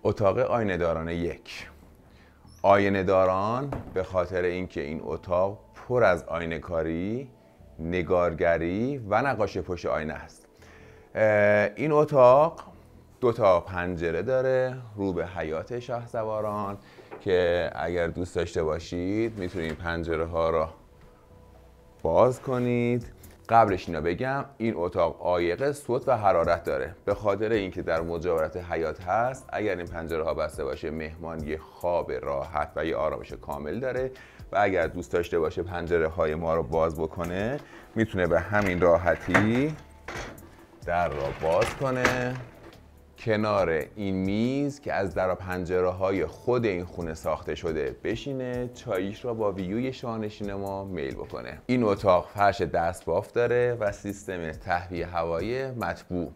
اتاق آینه داران 1. آینه داران به خاطر اینکه این اتاق پر از آینه کاری، نگارگری و نقاشی پشت آینه است. این اتاق 2 تا پنجره داره رو به حیات شاهسواران که اگر دوست داشته باشید میتونید پنجره ها را باز کنید. قبلش اینا بگم این اتاق عایق صوت و حرارت داره به خاطر اینکه در مجاورت حیات هست. اگر این پنجره ها بسته باشه مهمان یه خواب راحت و یه آرامش کامل داره و اگر دوست داشته باشه پنجره های ما رو باز بکنه میتونه به همین راحتی در را باز کنه. کنار این میز که از در و پنجره های خود این خونه ساخته شده بشینه چاییش را با ویوی شاهنشین ما میل بکنه. این اتاق فرش دستباف داره و سیستم تهویه هوایی مطبوع.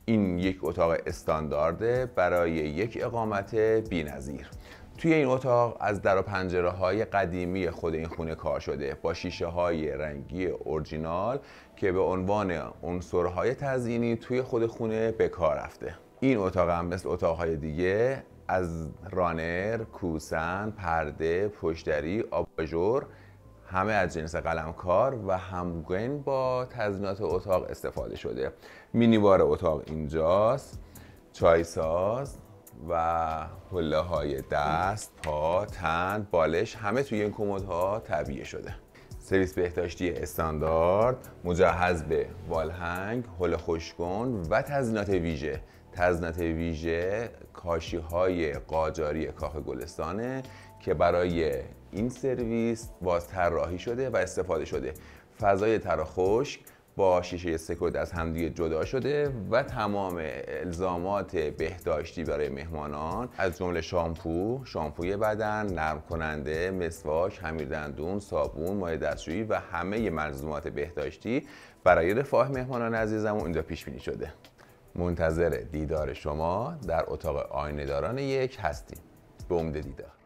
این یک اتاق استاندارده برای یک اقامت بی‌نظیر. توی این اتاق از در و پنجره های قدیمی خود این خونه کار شده با شیشه های رنگی اورجینال که به عنوان عنصرهای تزیینی توی خود خونه به کار رفته. این اتاق هم مثل اتاقهای دیگه از رانر، کوسن، پرده، پشتری، آباژور همه از جنس قلمکار و همگون با تزیینات اتاق استفاده شده. مینیبار اتاق اینجاست، چایساز و حله های دست، پا، تن، بالش همه توی این کمدها تعبیه شده. سرویس بهداشتی استاندارد مجهز به والهنگ، حوله خوشگون و تزیینات ویژه. تزیینات ویژه کاشی های قاجاری کاخ گلستانه که برای این سرویس باز طراحی شده و استفاده شده. فضای تر و خشک با شیشه سکوت از همدیگه جدا شده و تمام الزامات بهداشتی برای مهمانان از جمله شامپوی بدن، نرم کننده، مسواک، خمیر دندون، صابون، مایع دستشویی و همه ملزومات بهداشتی برای رفاه مهمانان عزیزمون اینجا پیش بینی شده. منتظر دیدار شما در اتاق آینه داران 1 هستیم. به امید دیدار.